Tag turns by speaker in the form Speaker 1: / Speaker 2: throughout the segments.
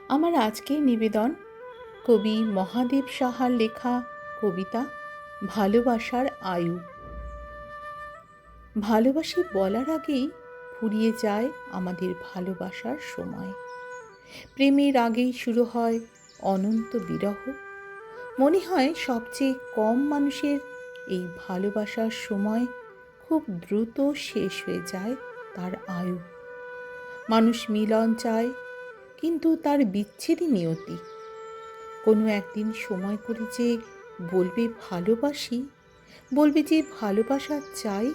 Speaker 1: আমার আজকের নিবেদন কবি মহাদেব সাহার লেখা কবিতা ভালোবাসার আয়ু। ভালোবাসি বলার আগেই ফুরিয়ে যায় আমাদের ভালোবাসার সময়। প্রেমের আগেই শুরু হয় অনন্ত বিরহ। মনে হয় সবচেয়ে কম মানুষের এই ভালোবাসার সময় খুব দ্রুত শেষ হয়ে যায় তার আয়ু। মানুষ মিলন চায়, কিন্তু তার বিচ্ছেদই নিয়তি। কোনো একদিন সময় করে যে বলবে ভালোবাসি, বলবে যে ভালোবাসা চাই,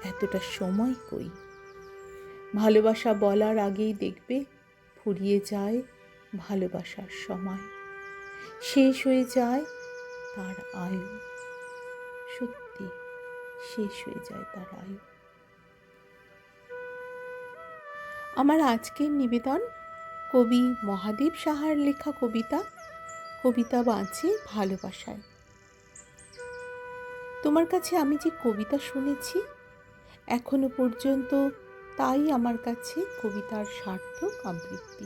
Speaker 1: এতটা সময় কই। ভালোবাসা বলার আগেই দেখবে ফুরিয়ে যায় ভালোবাসার সময়, শেষ হয়ে যায় তার আয়ু। সত্যি শেষ হয়ে যায় তার আয়ু। আমার আজকের নিবেদন কবি মহাদেব সাহার লেখা কবিতা বাঁচে ভালোবাসায়। তোমার কাছে আমি যে কবিতা শুনেছি এখনো পর্যন্ত, তাই আমার কাছে কবিতার সার্থক আবৃত্তি।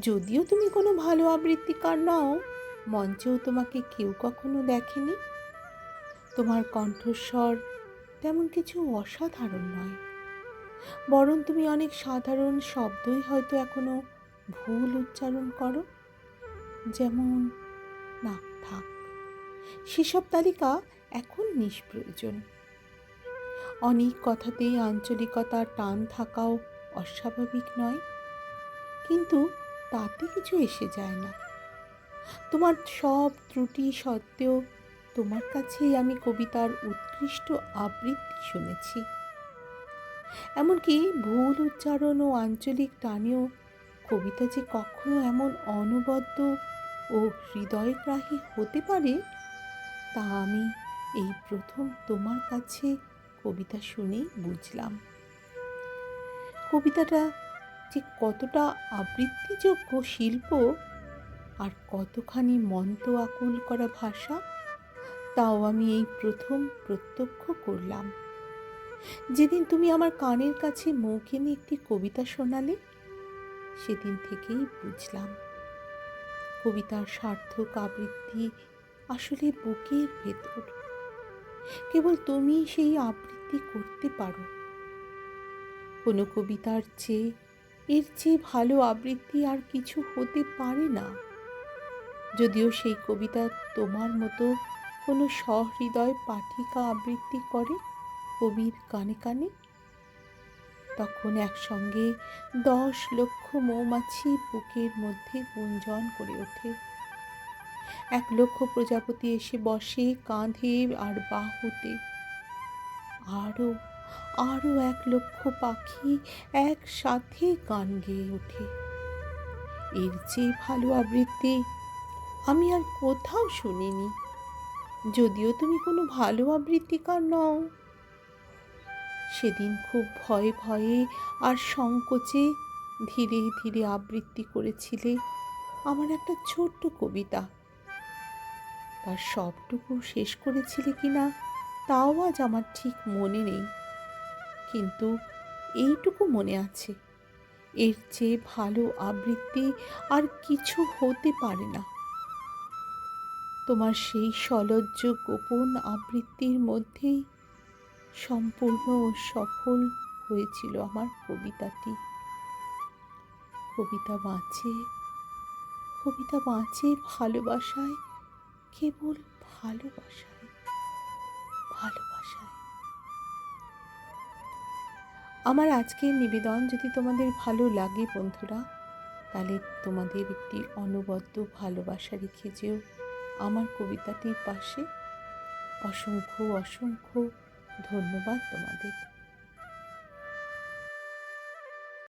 Speaker 1: যদিও তুমি কোনো ভালো আবৃত্তিকার নও, মঞ্চেও তোমাকে কেউ কখনো দেখেনি। তোমার কণ্ঠস্বর তেমন কিছু অসাধারণ নয়, বরং তুমি অনেক সাধারণ শব্দই হয়তো এখনো ভুল উচ্চারণ করো। যেমন, না থাক, সেসব তালিকা এখন নিষ্প্রয়োজন। অনেক কথাতেই আঞ্চলিকতার টান থাকাও অস্বাভাবিক নয়, কিন্তু তাতে কিছু এসে যায় না। তোমার সব ত্রুটি সত্ত্বেও তোমার কাছেই আমি কবিতার উৎকৃষ্ট আবৃত্তি শুনেছি। এমনকি ভুল উচ্চারণ ও আঞ্চলিক টানেও কবিতা যে কখনো এমন অনবদ্য ও হৃদয়গ্রাহী হতে পারে, তা আমি এই প্রথম তোমার কাছে কবিতা শুনেই বুঝলাম। কবিতাটা যে কতটা আবৃত্তিযোগ্য শিল্প আর কতখানি মন্ত্র আকুল করা ভাষা, তাও আমি এই প্রথম প্রত্যক্ষ করলাম যেদিন তুমি আমার কানের কাছে মৌখিনী একটি কবিতা শোনালে। সেদিন থেকেই বুঝলাম কবিতার সার্থক আবৃত্তি আসলে বুকের ভেতর। কেবল তুমি সেই আবৃত্তি করতে পারো। কোনো কবিতার চেয়ে এর চেয়ে ভালো আবৃত্তি আর কিছু হতে পারে না। যদিও সেই কবিতা তোমার মতো কোনো সহৃদয় পাঠিকা আবৃত্তি করে কবির কানে কানে, তখন একসঙ্গে 10 লক্ষ মৌমাছি বুকের মধ্যে গুঞ্জন করে ওঠে। 1 লক্ষ প্রজাপতি এসে বসে কাঁধে আর বাহুতে। আরও আরও 1 লক্ষ পাখি একসাথে গান গেয়ে ওঠে। এর চেয়ে ভালো আবৃত্তি আমি আর কোথাও শুনিনি। যদিও তুমি কোনো ভালো আবৃত্তিকার নও। সেদিন খুব ভয়ে ভয়ে আর সংকোচে ধীরে ধীরে আবৃত্তি করেছিলে আমার একটা ছোট্ট কবিতা। তার সবটুকু শেষ করেছিলে কিনা তাও আজ আমার ঠিক মনে নেই, কিন্তু এইটুকু মনে আছে, এর চেয়ে ভালো আবৃত্তি আর কিছু হতে পারে না। তোমার সেই সলজ্জ গোপন আবৃত্তির মধ্যেই সম্পূর্ণ ও সফল হয়েছিল আমার কবিতাটি। কবিতা বাঁচে, কবিতা বাঁচে ভালোবাসায়, কেবল ভালোবাসায়, ভালোবাসায়। আমার আজকের নিবেদন যদি তোমাদের ভালো লাগে বন্ধুরা, তাহলে তোমাদের একটি অনবদ্য ভালোবাসা রেখে যেও আমার কবিতাটির পাশে। অসংখ্য অসংখ্য ধন্যবাদ তোমাদের।